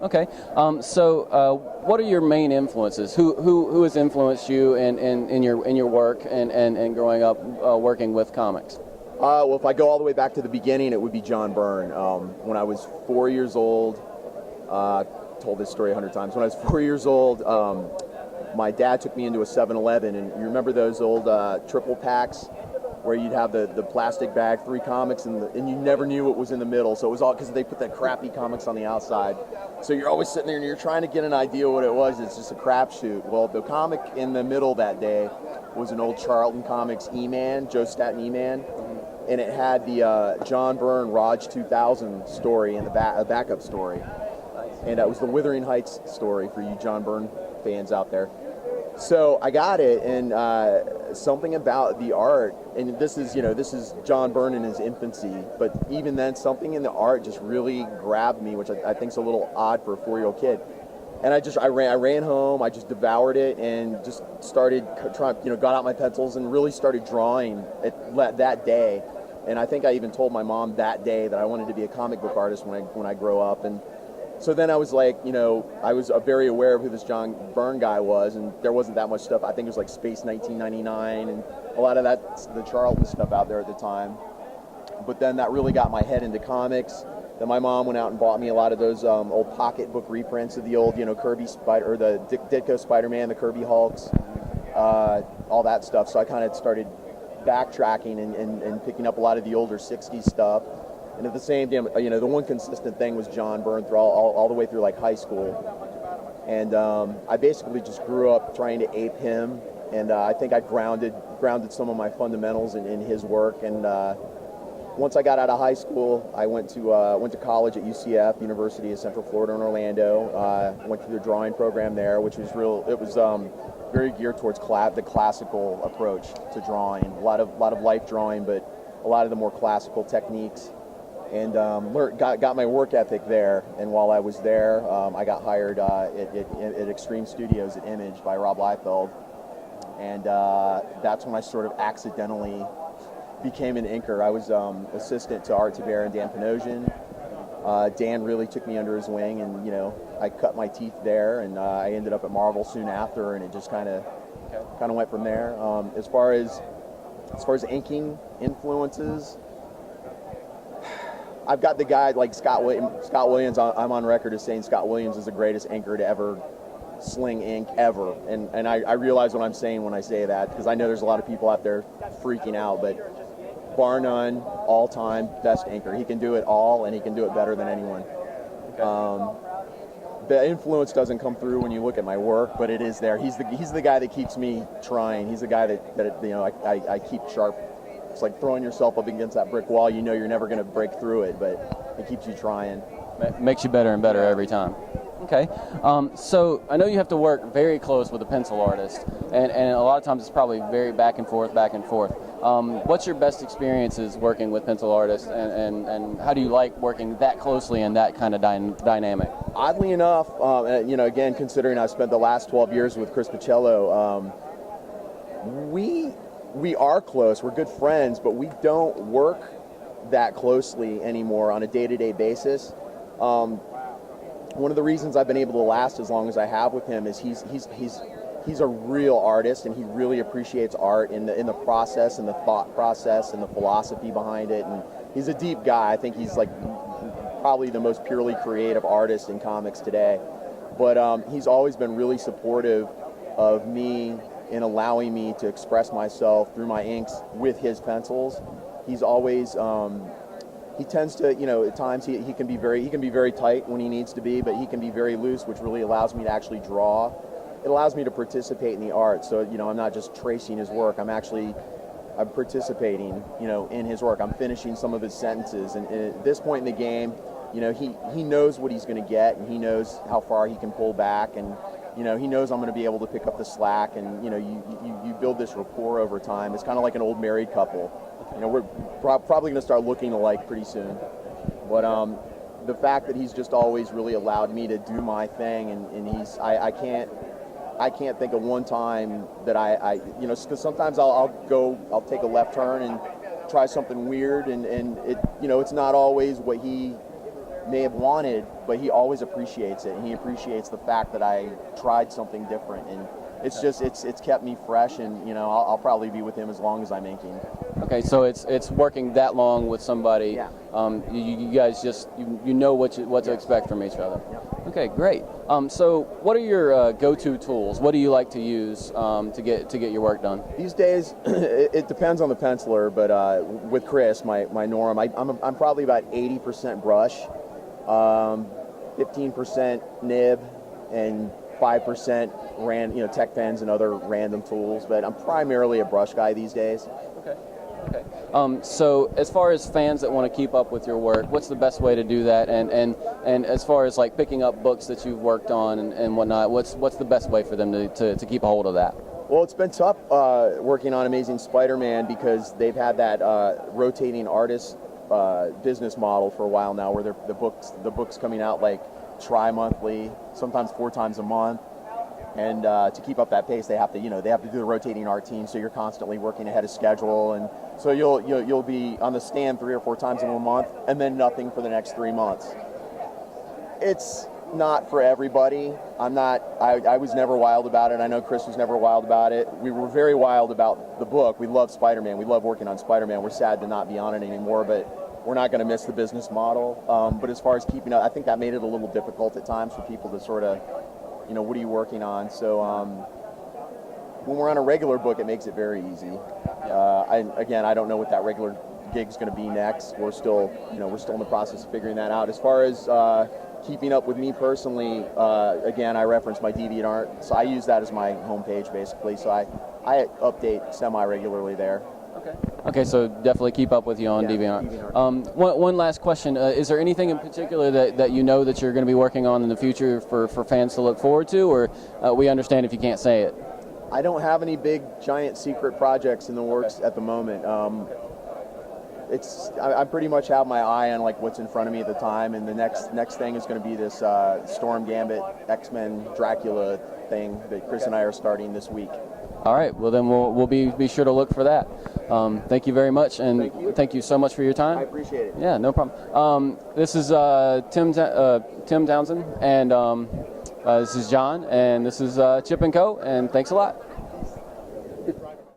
Okay. What are your main influences? Who has influenced you in your work and growing up working with comics? Well, if I go all the way back to the beginning, it would be John Byrne. When I was 4 years old, told this story 100 times. When I was 4 years old, my dad took me into a 7-Eleven, and you remember those old triple packs where you'd have the plastic bag, 3 comics, and you never knew what was in the middle. So it was all because they put that crappy comics on the outside. So you're always sitting there and you're trying to get an idea what it was. It's just a crapshoot. Well, the comic in the middle that day was an old Charlton Comics E-Man, Joe Staten E-Man, and it had the John Byrne Raj 2000 story in the a backup story. And it was the Wuthering Heights story for you John Byrne fans out there. So I got it, and something about the art, and this is John Byrne in his infancy, but even then, something in the art just really grabbed me, which I think is a little odd for a 4-year-old kid. And I ran home, I just devoured it, and just started trying, got out my pencils and really started drawing that day. And I think I even told my mom that day that I wanted to be a comic book artist when I grow up. And so then I was like, I was very aware of who this John Byrne guy was, and there wasn't that much stuff. I think it was like Space 1999 and a lot of the Charlton stuff out there at the time. But then that really got my head into comics. Then my mom went out and bought me a lot of those old pocketbook reprints of the old, Kirby Spider, or the Ditko Spider-Man, the Kirby Hulks, all that stuff. So I kind of started backtracking and picking up a lot of the older 60s stuff. And at the same time, the one consistent thing was John Byrne through all the way through like high school. And I basically just grew up trying to ape him. And I think I grounded some of my fundamentals in his work. And once I got out of high school, I went to college at UCF, University of Central Florida in Orlando. Went through the drawing program there, which was very geared towards the classical approach to drawing. A lot of life drawing, but a lot of the more classical techniques. And got my work ethic there. And while I was there, I got hired at Extreme Studios at Image by Rob Liefeld. And that's when I sort of accidentally became an inker. I was assistant to Art Taber and Dan Panosian. Dan really took me under his wing, and I cut my teeth there, and I ended up at Marvel soon after, and it just kind of went from there. As far as inking influences, I've got the guy like Scott Williams. I'm on record as saying Scott Williams is the greatest inker to ever sling ink ever, and I realize what I'm saying when I say that, because I know there's a lot of people out there freaking out, but bar none, all-time best inker. He can do it all, and he can do it better than anyone. The influence doesn't come through when you look at my work, but it is there. He's the guy that keeps me trying. He's the guy that I keep sharp. It's like throwing yourself up against that brick wall. You're never going to break through it, but it keeps you trying. Makes you better and better every time. Okay. So I know you have to work very close with a pencil artist, and a lot of times it's probably very back and forth. What's your best experiences working with pencil artists, and how do you like working that closely in that kind of dynamic? Oddly enough, again, considering I spent the last 12 years with Chris Pichello, we are close. We're good friends, but we don't work that closely anymore on a day-to-day basis. One of the reasons I've been able to last as long as I have with him is he's a real artist, and he really appreciates art in the process and the thought process and the philosophy behind it. And he's a deep guy. I think he's like probably the most purely creative artist in comics today. But he's always been really supportive of me in allowing me to express myself through my inks with his pencils. He's always he tends to, at times he can be very tight when he needs to be, but he can be very loose, which really allows me to actually draw. It allows me to participate in the art. So, I'm not just tracing his work. I'm participating, in his work. I'm finishing some of his sentences. And at this point in the game, he knows what he's going to get, and he knows how far he can pull back, and he knows I'm going to be able to pick up the slack, and you build this rapport over time. It's kind of like an old married couple. We're probably going to start looking alike pretty soon. But the fact that he's just always really allowed me to do my thing, and I can't think of one time that because sometimes I'll take a left turn and try something weird, and it it's not always what he may have wanted, but he always appreciates it, and he appreciates the fact that I tried something different, and it's just it's kept me fresh, and I'll probably be with him as long as I'm inking. Okay, so it's working that long with somebody. Yeah. You guys just you know what to expect from each other. Yep. Okay, great. So what are your go-to tools? What do you like to use to get your work done? These days, it depends on the penciler, but with Chris, my Norm, I'm probably about 80% brush, 15% nib, and 5% tech pens and other random tools. But I'm primarily a brush guy these days. Okay. So as far as fans that want to keep up with your work, what's the best way to do that? And as far as like picking up books that you've worked on and whatnot, what's the best way for them to keep a hold of that? Well, it's been tough working on Amazing Spider-Man because they've had that rotating artist business model for a while now, where the books coming out like tri-monthly, sometimes 4 times a month. And to keep up that pace, they have to do the rotating art team. So you're constantly working ahead of schedule, and so you'll be on the stand 3 or 4 times in a month, and then nothing for the next 3 months. It's not for everybody. I was never wild about it. I know Chris was never wild about it. We were very wild about the book. We love Spider-Man. We love working on Spider-Man. We're sad to not be on it anymore, but we're not going to miss the business model. But as far as keeping up, I think that made it a little difficult at times for people to sort of, what are you working on? So when we're on a regular book, it makes it very easy. I don't know what that regular gig's going to be next. We're still in the process of figuring that out. As far as keeping up with me personally, I reference my DeviantArt, so I use that as my homepage basically. So I update semi-regularly there. Okay, so definitely keep up with you on DeviantArt. One last question. Is there anything in particular that you know that you're going to be working on in the future for fans to look forward to, or we understand if you can't say it? I don't have any big, giant secret projects in the works at the moment. I pretty much have my eye on like what's in front of me at the time, and the next thing is going to be this Storm Gambit X-Men Dracula thing that Chris and I are starting this week. All right. Well, then we'll be sure to look for that. Thank you very much, and thank you so much for your time. I appreciate it. Yeah, no problem. This is Tim Townsend, and this is John, and this is Chip & Co., and thanks a lot.